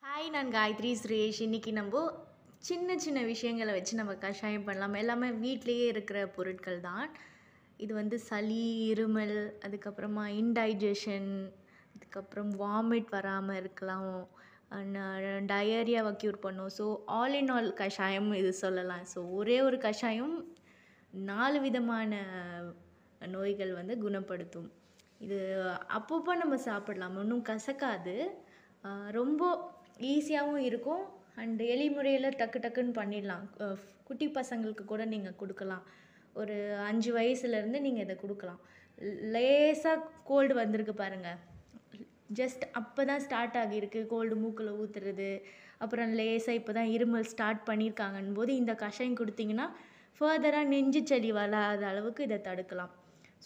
Hi, நான் காயத்ரி சுரேஷ். இன்றைக்கி நம்ம சின்ன சின்ன விஷயங்களை வச்சு நம்ம கஷாயம் பண்ணலாம். எல்லாமே வீட்டிலேயே இருக்கிற பொருட்கள் தான். இது வந்து சளி, இருமல், அதுக்கப்புறமா இன்டைஜஷன், அதுக்கப்புறம் வாமிட் வராமல் இருக்கலாம், டயரியாவை க்யூர் பண்ணும். ஸோ ஆல் இன் ஆல் கஷாயம் இது சொல்லலாம். ஸோ ஒரே ஒரு கஷாயம் 4 விதமான நோய்கள் வந்து குணப்படுத்தும். இது அப்பப்போ நம்ம சாப்பிடலாம், ஒன்றும் கசக்காது. ரொம்ப ஈஸியாகவும் இருக்கும் அண்ட் எளிமுறையில் டக்கு டக்குன்னு பண்ணிடலாம். குட்டி பசங்களுக்கு கூட நீங்கள் கொடுக்கலாம். ஒரு 5 வயசுலேருந்து நீங்கள் இதை கொடுக்கலாம். லேசாக கோல்டு வந்திருக்கு பாருங்கள், ஜஸ்ட் அப்போ தான் ஸ்டார்ட் ஆகியிருக்கு கோல்டு, மூக்கில் ஊற்றுறது, அப்புறம் லேசாக இப்போ தான் இருமல் ஸ்டார்ட் பண்ணியிருக்காங்கன்னு போது இந்த கஷாயம் கொடுத்தீங்கன்னா ஃபர்தராக நெஞ்சு சளி வராத அளவுக்கு இதை தடுக்கலாம்.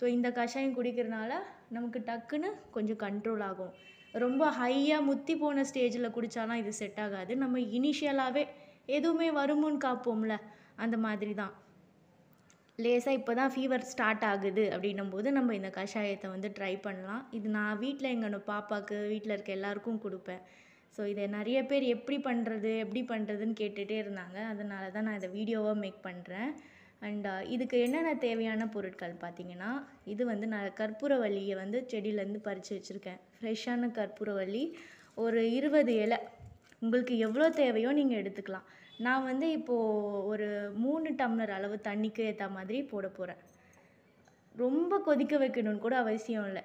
ஸோ இந்த கஷாயம் குடிக்கிறதுனால நமக்கு டக்குன்னு கொஞ்சம் கண்ட்ரோல் ஆகும். ரொம்ப ஹையாக முத்தி போன ஸ்டேஜில் குடித்தாலாம் இது செட் ஆகாது. நம்ம இனிஷியலாகவே எதுவுமே வருமுன்னு காப்போம்ல, அந்த மாதிரி தான். லேசாக இப்போ தான் ஃபீவர் ஸ்டார்ட் ஆகுது அப்படின்னும் போது நம்ம இந்த கஷாயத்தை வந்து ட்ரை பண்ணலாம். இது நான் வீட்டில் எங்கள் பாப்பாவுக்கு, வீட்டில் இருக்க எல்லாருக்கும் கொடுப்பேன். ஸோ இதை நிறைய பேர் எப்படி பண்ணுறதுன்னு கேட்டுகிட்டே இருந்தாங்க. அதனால தான் நான் இதை வீடியோவாக மேக் பண்ணுறேன். அண்ட் இதுக்கு என்னென்ன தேவையான பொருட்கள் பார்த்தீங்கன்னா, இது வந்து நான் கற்பூரவல்லியை வந்து செடியிலேருந்து பறித்து வச்சுருக்கேன். ஃப்ரெஷ்ஷான கற்பூரவல்லி ஒரு 20 இலை, உங்களுக்கு எவ்வளோ தேவையோ நீங்கள் எடுத்துக்கலாம். நான் வந்து இப்போது ஒரு 3 டம்ளர் அளவு தண்ணிக்கு ஏற்ற மாதிரி போட போகிறேன். ரொம்ப கொதிக்க வைக்கணும்னு கூட அவசியம் இல்லை,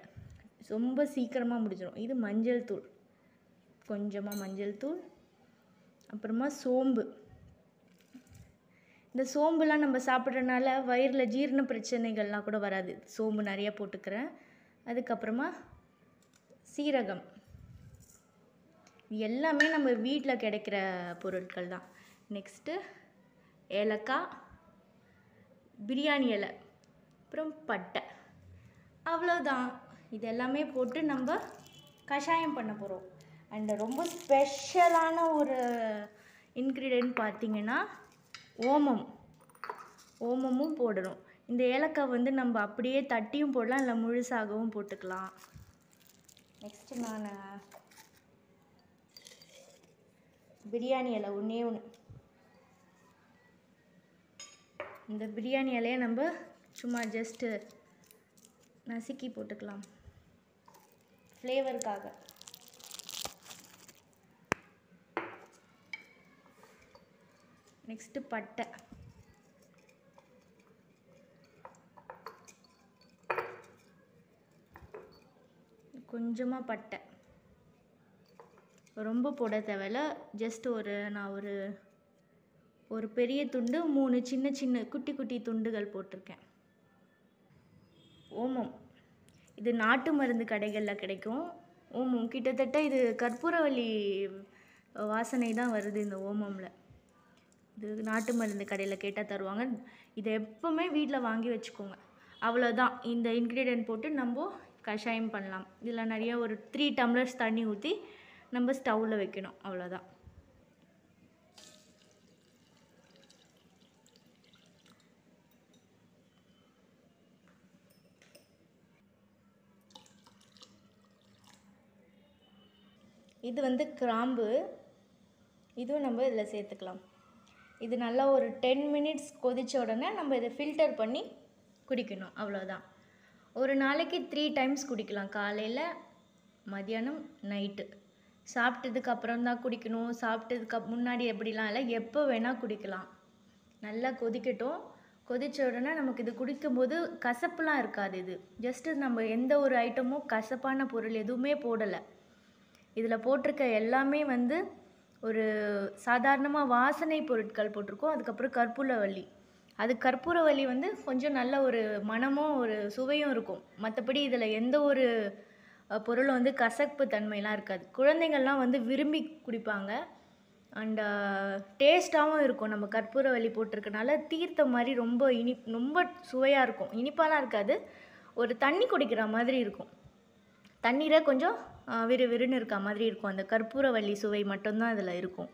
ரொம்ப சீக்கிரமாக முடிஞ்சிடும். இது மஞ்சள் தூள், கொஞ்சமாக மஞ்சள் தூள், அப்புறமா சோம்பு. இந்த சோம்புலாம் நம்ம சாப்பிட்றதுனால வயிறில் ஜீரண பிரச்சனைகள்லாம் கூட வராது. சோம்பு நிறையா போட்டுக்கிறேன். அதுக்கப்புறமா சீரகம். எல்லாமே நம்ம வீட்டில் கிடைக்கிற பொருட்கள் தான். நெக்ஸ்ட்டு ஏலக்காய், பிரியாணி இலை, அப்புறம் பட்டை. அவ்வளோதான். இது எல்லாமே போட்டு நம்ம கஷாயம் பண்ண போகிறோம். அண்ட் ரொம்ப ஸ்பெஷலான ஒரு இன்க்ரீடியன்ட் பார்த்திங்கன்னா ஓமமும் போடணும். இந்த ஏலக்காய் வந்து நம்ம அப்படியே தட்டியும் போடலாம், இல்லை முழுசாகவும் போட்டுக்கலாம். நெக்ஸ்ட்டு நான் பிரியாணி இலை ஒன்றே ஒன்று. இந்த பிரியாணி இலையை நம்ம சும்மா ஜஸ்ட்டு நசுக்கி போட்டுக்கலாம் ஃப்ளேவருக்காக. நெக்ஸ்ட்டு பட்டை, கொஞ்சமாக பட்டை, ரொம்ப போட தேவையில்ல. ஜஸ்ட் நான் ஒரு பெரிய துண்டு, 3 சின்ன சின்ன குட்டி குட்டி துண்டுகள் போட்டிருக்கேன். ஓமம், இது நாட்டு மருந்து கடைகளில் கிடைக்கும். ஓமம் கிட்டத்தட்ட இது கற்பூரவல்லி வாசனை தான் வருது இந்த ஓமமில். இது நாட்டு மருந்து கடையில் கேட்டால் தருவாங்க. இதை எப்போவுமே வீட்டில் வாங்கி வச்சுக்கோங்க. அவ்வளோதான். இந்த இன்க்ரீடியன்ட் போட்டு நம்ம கஷாயம் பண்ணலாம். இதில் நிறைய ஒரு 3 டம்ளர்ஸ் தண்ணி ஊற்றி நம்ம ஸ்டவ்வில் வைக்கணும், அவ்வளோதான். இது வந்து கிராம்பு, இதுவும் நம்ம இதில் சேர்த்துக்கலாம். இது நல்லா ஒரு 10 மினிட்ஸ் கொதித்த உடனே நம்ம இதை ஃபில்டர் பண்ணி குடிக்கணும், அவ்வளோதான். ஒரு நாளைக்கு 3 டைம்ஸ் குடிக்கலாம், காலையில், மதியானம், நைட்டு. சாப்பிட்டதுக்கு அப்புறம் தான் குடிக்கணும், சாப்பிட்டதுக்கு முன்னாடி எப்படிலாம் இல்லை, எப்போ வேணால் குடிக்கலாம். நல்லா கொதிக்கட்டும். கொதித்த உடனே நமக்கு இது குடிக்கும்போது கசப்புலாம் இருக்காது. இது ஜஸ்ட்டு நம்ம எந்த ஒரு ஐட்டமும் கசப்பான பொருள் எதுவுமே போடலை. இதில் போட்டிருக்க எல்லாமே வந்து ஒரு சாதாரணமாக வாசனை பொருட்கள் போட்டிருக்கோம். அதுக்கப்புறம் கற்பூரவல்லி வந்து கொஞ்சம் நல்ல ஒரு மனமும் ஒரு சுவையும் இருக்கும். மற்றபடி இதில் எந்த ஒரு பொருளும் வந்து கசப்பு தன்மைலாம் இருக்காது. குழந்தைங்கள்லாம் வந்து விரும்பி குடிப்பாங்க. அண்ட் டேஸ்ட்டாகவும் இருக்கும். நம்ம கற்பூரவல்லி போட்டிருக்கனால தீர்த்த மாதிரி ரொம்ப சுவையாக இருக்கும். இனிப்பாலாம் இருக்காது, ஒரு தண்ணி குடிக்கிற மாதிரி இருக்கும். தண்ணீரை கொஞ்சம் விறுவிறுன்னு இருக்க மாதிரி இருக்கும். அந்த கற்பூரவல்லி சுவை மட்டும்தான் இதில் இருக்கும்.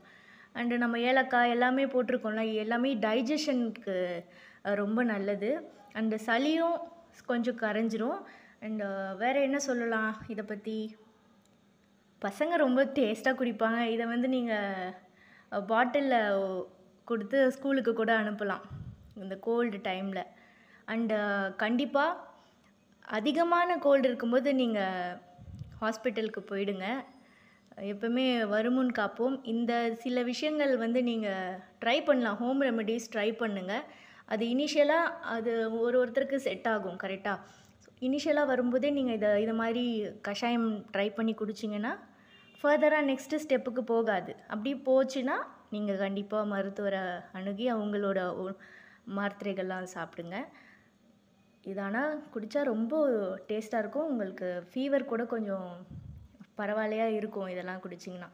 அண்டு நம்ம ஏலக்காய் எல்லாமே போட்டிருக்கோம்ல, எல்லாமே டைஜஷனுக்கு ரொம்ப நல்லது. அண்டு சளியும் கொஞ்சம் கரைஞ்சிரும். அண்டு வேறு என்ன சொல்லலாம் இதை பற்றி? பசங்க ரொம்ப டேஸ்ட்டாக குடிப்பாங்க. இதை வந்து நீங்கள் பாட்டிலில் கொடுத்து ஸ்கூலுக்கு கூட அனுப்பலாம் இந்த கோல்டு டைமில். அண்டு கண்டிப்பாக அதிகமான கோல்டு இருக்கும்போது நீங்கள் ஹாஸ்பிட்டலுக்கு போயிடுங்க. எப்பவுமே வருமுன் காப்போம். இந்த சில விஷயங்கள் வந்து நீங்கள் ட்ரை பண்ணலாம். ஹோம் ரெமெடிஸ் ட்ரை பண்ணுங்கள். அது இனிஷியலாக அது ஒருத்தருக்கு செட் ஆகும். கரெக்டாக இனிஷியலாக வரும்போதே நீங்கள் இதை மாதிரி கஷாயம் ட்ரை பண்ணி குடிச்சிங்கன்னா ஃபர்தராக நெக்ஸ்ட்டு ஸ்டெப்புக்கு போகாது. அப்படி போச்சுன்னா நீங்கள் கண்டிப்பாக மருத்துவரை அணுகி அவங்களோட மாத்திரைகள்லாம் சாப்பிடுங்க. இது ஆனால் குடித்தா ரொம்ப டேஸ்ட்டாக இருக்கும். உங்களுக்கு ஃபீவர் கூட கொஞ்சம் பரவாயில்லையா இருக்கும் இதெல்லாம் குடிச்சிங்கன்னா.